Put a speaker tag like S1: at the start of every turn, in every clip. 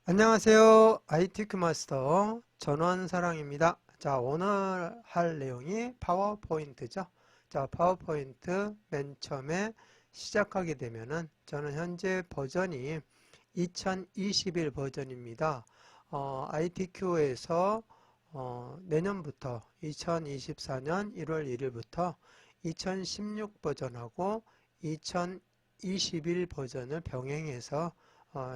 S1: 안녕하세요. ITQ 마스터 전원사랑입니다. 자, 오늘 할 내용이 파워포인트죠. 자, 파워포인트 맨 처음에 시작하게 되면은 저는 현재 버전이 2021 버전입니다. ITQ에서 내년부터 2024년 1월 1일부터 2016 버전하고 2021 버전을 병행해서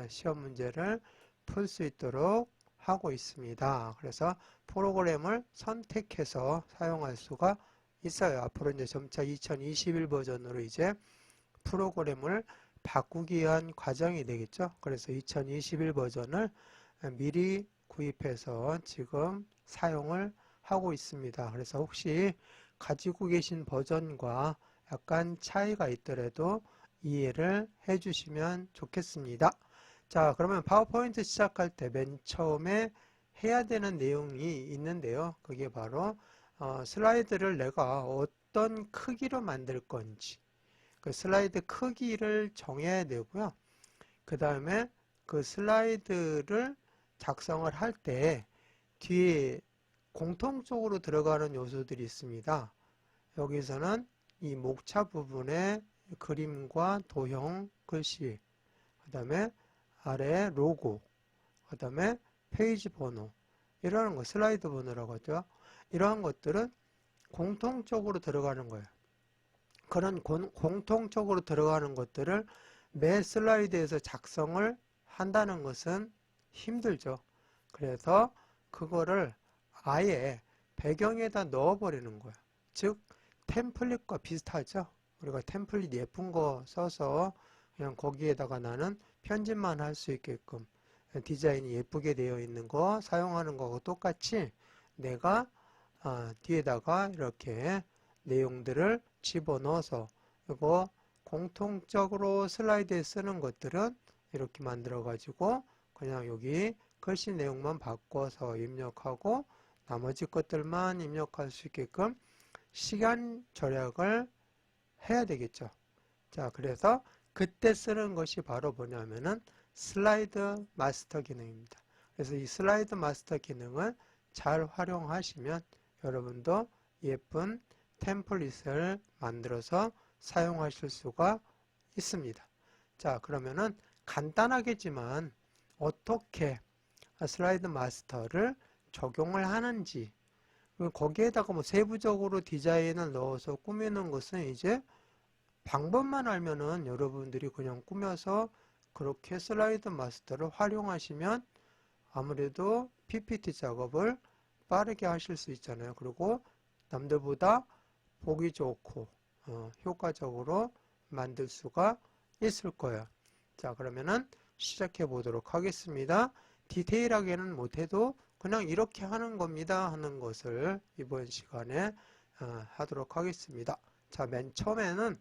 S1: 시험 문제를 풀 수 있도록 하고 있습니다. 그래서 프로그램을 선택해서 사용할 수가 있어요. 앞으로 이제 점차 2021 버전으로 이제 프로그램을 바꾸기 위한 과정이 되겠죠. 그래서 2021 버전을 미리 구입해서 지금 사용을 하고 있습니다. 그래서 혹시 가지고 계신 버전과 약간 차이가 있더라도 이해를 해 주시면 좋겠습니다. 자, 그러면 파워포인트 시작할 때 맨 처음에 해야 되는 내용이 있는데요. 그게 바로 슬라이드를 내가 어떤 크기로 만들 건지 그 슬라이드 크기를 정해야 되고요. 그 다음에 그 슬라이드를 작성을 할 때 뒤에 공통적으로 들어가는 요소들이 있습니다. 여기서는 이 목차 부분에 그림과 도형, 글씨, 그 다음에 아래 로고, 그 다음에 페이지 번호, 이러한 거, 슬라이드 번호라고 하죠. 이러한 것들은 공통적으로 들어가는 거예요. 그런 공통적으로 들어가는 것들을 매 슬라이드에서 작성을 한다는 것은 힘들죠. 그래서 그거를 아예 배경에다 넣어버리는 거예요. 즉 템플릿과 비슷하죠. 우리가 템플릿 예쁜 거 써서 그냥 거기에다가 나는 편집만 할 수 있게끔 디자인이 예쁘게 되어 있는 거 사용하는 거하고 똑같이 내가 뒤에다가 이렇게 내용들을 집어넣어서 이거 공통적으로 슬라이드에 쓰는 것들은 이렇게 만들어 가지고 그냥 여기 글씨 내용만 바꿔서 입력하고 나머지 것들만 입력할 수 있게끔 시간 절약을 해야 되겠죠. 자, 그래서 그때 쓰는 것이 바로 뭐냐면은 슬라이드 마스터 기능입니다. 그래서 이 슬라이드 마스터 기능을 잘 활용하시면 여러분도 예쁜 템플릿을 만들어서 사용하실 수가 있습니다. 자, 그러면은 간단하겠지만 어떻게 슬라이드 마스터를 적용을 하는지 거기에다가 뭐 세부적으로 디자인을 넣어서 꾸미는 것은 이제 방법만 알면은 여러분들이 그냥 꾸며서 그렇게 슬라이드 마스터를 활용하시면 아무래도 PPT 작업을 빠르게 하실 수 있잖아요. 그리고 남들보다 보기 좋고 효과적으로 만들 수가 있을 거예요. 자, 그러면은 시작해 보도록 하겠습니다. 디테일하게는 못해도 그냥 이렇게 하는 겁니다 하는 것을 이번 시간에 하도록 하겠습니다. 자, 맨 처음에는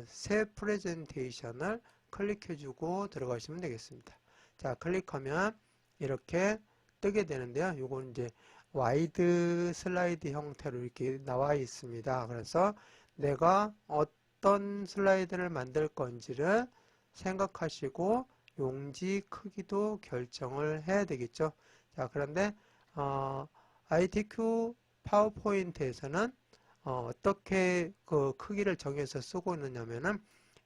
S1: 새 프레젠테이션을 클릭해주고 들어가시면 되겠습니다. 자, 클릭하면 이렇게 뜨게 되는데요. 요건 이제 와이드 슬라이드 형태로 이렇게 나와 있습니다. 그래서 내가 어떤 슬라이드를 만들 건지를 생각하시고 용지 크기도 결정을 해야 되겠죠. 자, 그런데 ITQ 파워포인트에서는 어떻게 그 크기를 정해서 쓰고 있느냐면은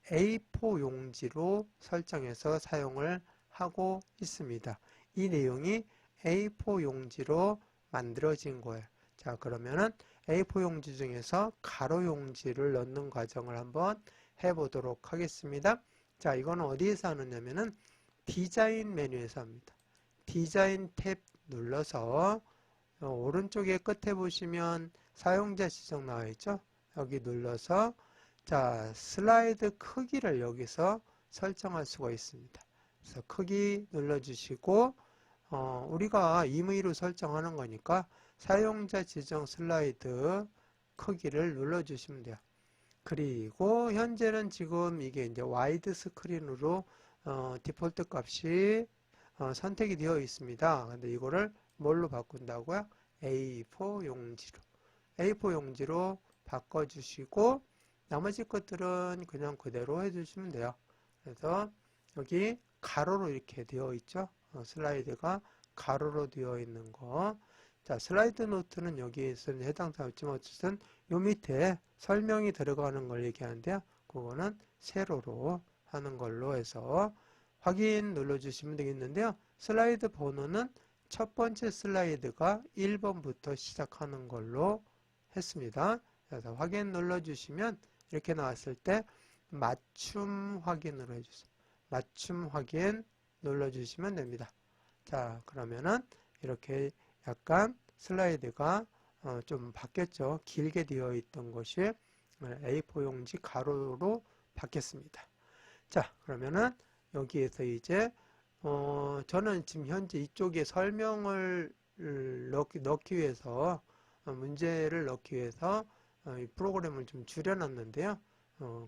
S1: A4 용지로 설정해서 사용을 하고 있습니다. 이 내용이 A4 용지로 만들어진 거예요. 자, 그러면은 A4 용지 중에서 가로 용지를 넣는 과정을 한번 해보도록 하겠습니다. 자, 이거는 어디에서 하느냐면은 디자인 메뉴에서 합니다. 디자인 탭 눌러서 오른쪽에 끝에 보시면 사용자 지정 나와 있죠? 여기 눌러서 자, 슬라이드 크기를 여기서 설정할 수가 있습니다. 그래서 크기 눌러주시고 우리가 임의로 설정하는 거니까 사용자 지정 슬라이드 크기를 눌러주시면 돼요. 그리고 현재는 지금 이게 이제 와이드 스크린으로 디폴트 값이 선택이 되어 있습니다. 근데 이거를 뭘로 바꾼다고요? A4 용지로. A4 용지로 바꿔주시고 나머지 것들은 그냥 그대로 해주시면 돼요. 그래서 여기 가로로 이렇게 되어 있죠. 슬라이드가 가로로 되어 있는 거. 자, 슬라이드 노트는 여기에서는 해당 사항 없지만 어쨌든 요 밑에 설명이 들어가는 걸 얘기하는데요. 그거는 세로로 하는 걸로 해서 확인 눌러주시면 되겠는데요. 슬라이드 번호는 첫 번째 슬라이드가 1번부터 시작하는 걸로 했습니다. 그래서 확인 눌러주시면 이렇게 나왔을 때 맞춤 확인으로 해주세요. 맞춤 확인 눌러주시면 됩니다. 자, 그러면은 이렇게 약간 슬라이드가 좀 바뀌었죠. 길게 되어 있던 것이 A4 용지 가로로 바뀌었습니다. 자, 그러면은 여기에서 이제 저는 지금 현재 이쪽에 설명을 넣기 위해서 문제를 넣기 위해서 이 프로그램을 좀 줄여놨는데요.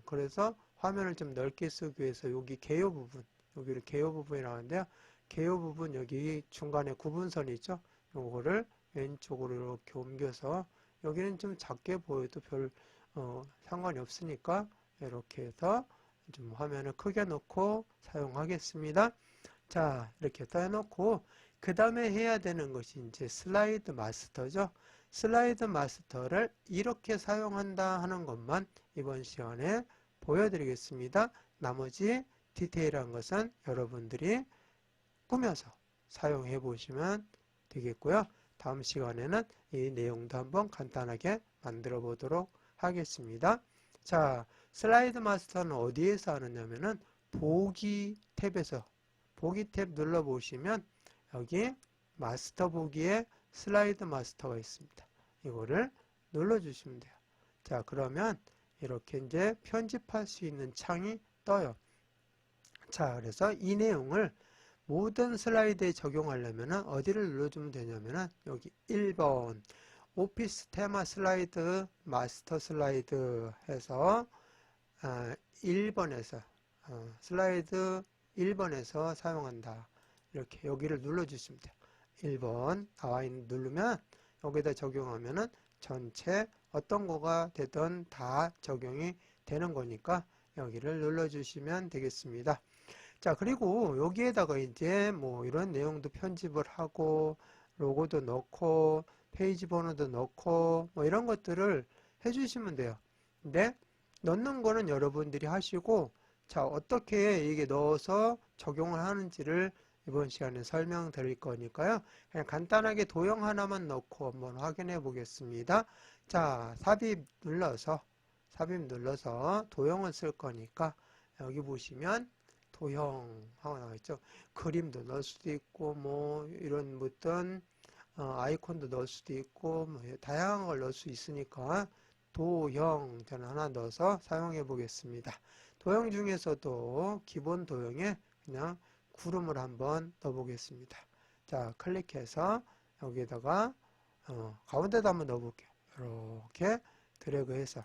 S1: 그래서 화면을 좀 넓게 쓰기 위해서 여기 개요 부분, 여기를 개요 부분이라고 하는데요. 개요 부분 여기 중간에 구분선이 있죠. 요거를 왼쪽으로 이렇게 옮겨서 여기는 좀 작게 보여도 별 상관이 없으니까 이렇게 해서 좀 화면을 크게 놓고 사용하겠습니다. 자, 이렇게 해놓고 그 다음에 해야 되는 것이 이제 슬라이드 마스터죠. 슬라이드 마스터를 이렇게 사용한다 하는 것만 이번 시간에 보여드리겠습니다. 나머지 디테일한 것은 여러분들이 꾸며서 사용해 보시면 되겠고요. 다음 시간에는 이 내용도 한번 간단하게 만들어 보도록 하겠습니다. 자, 슬라이드 마스터는 어디에서 하느냐면은 보기 탭에서 보기 탭 눌러 보시면 여기 마스터 보기에 슬라이드 마스터가 있습니다. 이거를 눌러 주시면 돼요. 자, 그러면 이렇게 이제 편집할 수 있는 창이 떠요. 자, 그래서 이 내용을 모든 슬라이드에 적용하려면 어디를 눌러주면 되냐면은 여기 1번 오피스 테마 슬라이드 마스터 슬라이드 해서 1번에서 슬라이드 1번에서 사용한다. 이렇게 여기를 눌러주시면 돼요. 1번 나와 있는 누르면 여기다 적용하면은 전체 어떤 거가 되든 다 적용이 되는 거니까 여기를 눌러주시면 되겠습니다. 자, 그리고 여기에다가 이제 뭐 이런 내용도 편집을 하고 로고도 넣고 페이지 번호도 넣고 뭐 이런 것들을 해주시면 돼요. 근데 넣는 거는 여러분들이 하시고 자, 어떻게 이게 넣어서 적용을 하는지를 이번 시간에 설명드릴 거니까요. 그냥 간단하게 도형 하나만 넣고 한번 확인해 보겠습니다. 자, 삽입 눌러서 도형을 쓸 거니까 여기 보시면 도형 하고 나와 있죠. 그림도 넣을 수도 있고 뭐 이런 어떤 아이콘도 넣을 수도 있고 뭐 다양한 걸 넣을 수 있으니까 도형 저는 하나 넣어서 사용해 보겠습니다. 도형 중에서도 기본 도형에 그냥 구름을 한번 넣어 보겠습니다. 자, 클릭해서 여기에다가 가운데다 한번 넣어 볼게요. 이렇게 드래그해서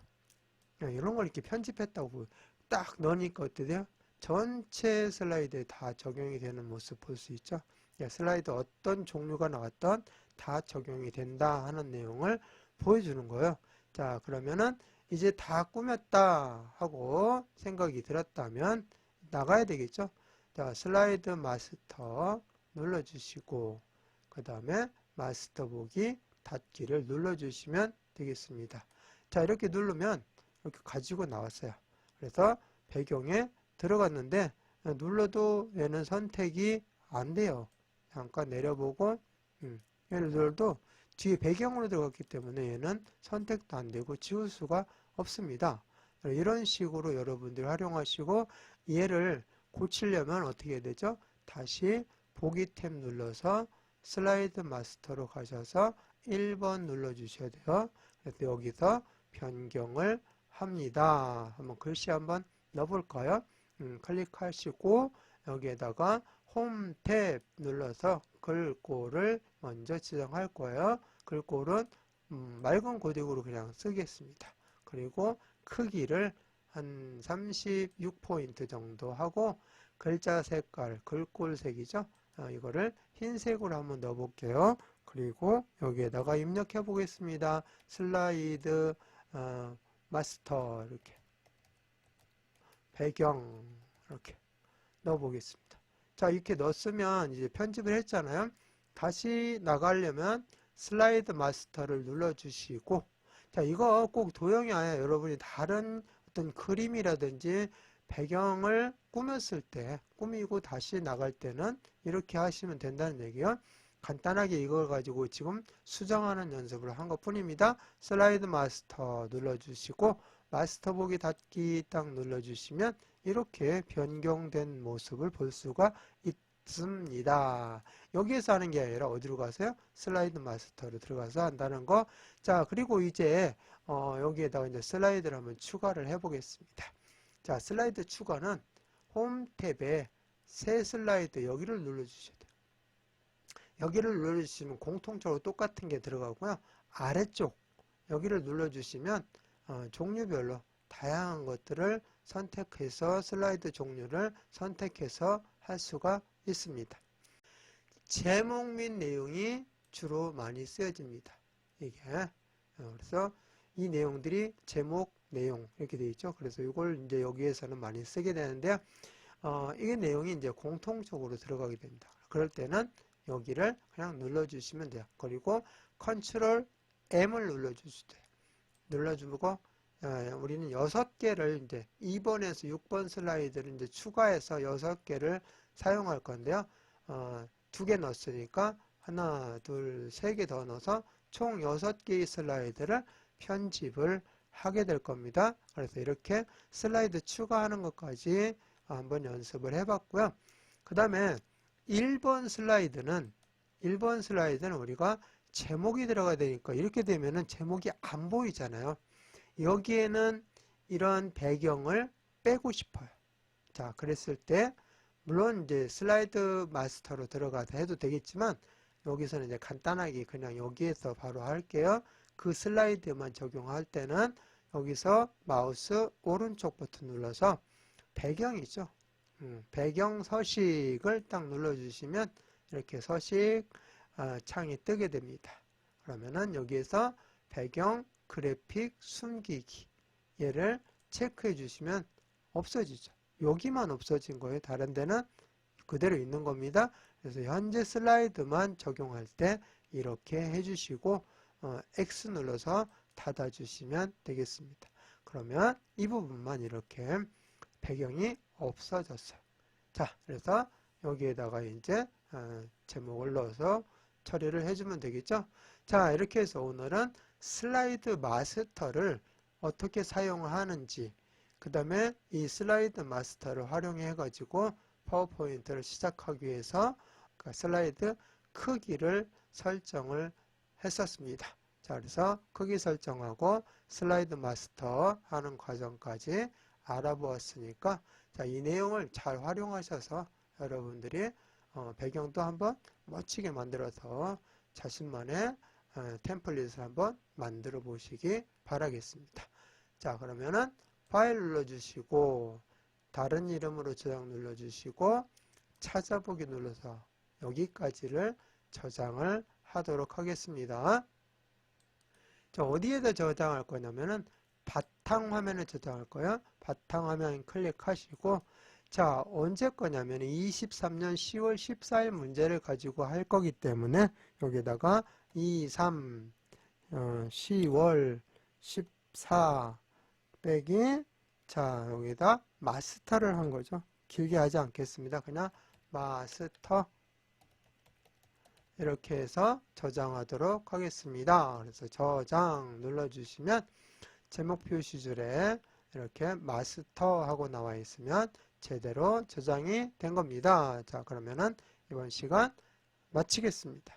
S1: 이런 걸 이렇게 편집했다고 딱 넣으니까 어때요? 전체 슬라이드에 다 적용이 되는 모습 볼 수 있죠. 슬라이드 어떤 종류가 나왔던 다 적용이 된다 하는 내용을 보여주는 거예요. 자, 그러면은 이제 다 꾸몄다 하고 생각이 들었다면 나가야 되겠죠. 자, 슬라이드 마스터 눌러주시고 그 다음에 마스터 보기 닫기를 눌러주시면 되겠습니다. 자, 이렇게 누르면 이렇게 가지고 나왔어요. 그래서 배경에 들어갔는데 눌러도 얘는 선택이 안 돼요. 잠깐 내려보고 예를 들어도 뒤에 배경으로 들어갔기 때문에 얘는 선택도 안 되고 지울 수가 없습니다. 이런 식으로 여러분들이 활용하시고 얘를 고치려면 어떻게 해야 되죠? 다시 보기 탭 눌러서 슬라이드 마스터로 가셔서 1번 눌러주셔야 돼요. 그래서 여기서 변경을 합니다. 한번 글씨 한번 넣어볼까요? 클릭하시고 여기에다가 홈 탭 눌러서 글꼴을 먼저 지정할 거예요. 글꼴은 맑은 고딕으로 그냥 쓰겠습니다. 그리고 크기를 한 36포인트 정도 하고 글자 색깔, 글꼴색이죠. 이거를 흰색으로 한번 넣어 볼게요. 그리고 여기에다가 입력해 보겠습니다. 슬라이드 마스터 이렇게 배경 이렇게 넣어 보겠습니다. 자, 이렇게 넣었으면 이제 편집을 했잖아요. 다시 나가려면 슬라이드 마스터를 눌러주시고, 자, 이거 꼭 도형이 아니라 여러분이 다른 어떤 그림이라든지 배경을 꾸몄을 때, 꾸미고 다시 나갈 때는 이렇게 하시면 된다는 얘기예요. 간단하게 이걸 가지고 지금 수정하는 연습을 한 것 뿐입니다. 슬라이드 마스터 눌러주시고, 마스터 보기 닫기 딱 눌러주시면 이렇게 변경된 모습을 볼 수가 있습니다. 여기에서 하는 게 아니라 어디로 가세요? 슬라이드 마스터로 들어가서 한다는 거. 자, 그리고 이제 여기에다가 이제 슬라이드를 한번 추가를 해 보겠습니다. 자, 슬라이드 추가는 홈 탭에 새 슬라이드 여기를 눌러주셔야 돼요. 여기를 눌러주시면 공통적으로 똑같은 게 들어가고요. 아래쪽 여기를 눌러주시면 종류별로 다양한 것들을 선택해서 슬라이드 종류를 선택해서 할 수가 있습니다. 제목 및 내용이 주로 많이 쓰여집니다. 이게 그래서 이 내용들이 제목, 내용 이렇게 되어 있죠. 그래서 이걸 이제 여기에서는 많이 쓰게 되는데요. 이게 내용이 이제 공통적으로 들어가게 됩니다. 그럴 때는 여기를 그냥 눌러주시면 돼요. 그리고 컨트롤 M을 눌러주시면 돼요. 눌러주고 우리는 6개를 이제 2번에서 6번 슬라이드를 이제 추가해서 6개를 사용할 건데요. 2개 넣었으니까 하나, 둘, 3개 더 넣어서 총 6개의 슬라이드를 편집을 하게 될 겁니다. 그래서 이렇게 슬라이드 추가하는 것까지 한번 연습을 해봤고요. 그 다음에 1번 슬라이드는 우리가 제목이 들어가야 되니까 이렇게 되면은 제목이 안 보이잖아요. 여기에는 이런 배경을 빼고 싶어요. 자, 그랬을 때 물론 이제 슬라이드 마스터로 들어가서 해도 되겠지만 여기서는 이제 간단하게 그냥 여기에서 바로 할게요. 그 슬라이드만 적용할 때는 여기서 마우스 오른쪽 버튼 눌러서 배경이죠. 배경 서식을 딱 눌러주시면 이렇게 서식 창이 뜨게 됩니다. 그러면은 여기에서 배경 그래픽 숨기기 얘를 체크해 주시면 없어지죠. 여기만 없어진 거예요. 다른 데는 그대로 있는 겁니다. 그래서 현재 슬라이드만 적용할 때 이렇게 해주시고 X 눌러서 닫아주시면 되겠습니다. 그러면 이 부분만 이렇게 배경이 없어졌어요. 자, 그래서 여기에다가 이제 제목을 넣어서 처리를 해주면 되겠죠. 자, 이렇게 해서 오늘은 슬라이드 마스터를 어떻게 사용하는지, 그 다음에 이 슬라이드 마스터를 활용해 가지고 파워포인트를 시작하기 위해서 슬라이드 크기를 설정을 했었습니다. 자, 그래서 크기 설정하고 슬라이드 마스터 하는 과정까지 알아보았으니까, 자, 이 내용을 잘 활용하셔서 여러분들이 배경도 한번 멋지게 만들어서 자신만의 템플릿을 한번 만들어 보시기 바라겠습니다. 자, 그러면은 파일 눌러주시고 다른 이름으로 저장 눌러주시고 찾아보기 눌러서 여기까지를 저장을 하도록 하겠습니다. 자, 어디에다 저장할 거냐면은 바탕화면에 저장할 거예요. 바탕화면 클릭하시고, 자, 언제 거냐면 23년 10월 14일 문제를 가지고 할 거기 때문에 여기다가 23 10월 14 빼기, 자, 여기다 마스터를 한 거죠. 길게 하지 않겠습니다. 그냥 마스터 이렇게 해서 저장하도록 하겠습니다. 그래서 저장 눌러주시면 제목 표시줄에 이렇게 마스터 하고 나와 있으면 제대로 저장이 된 겁니다. 자, 그러면은 이번 시간 마치겠습니다.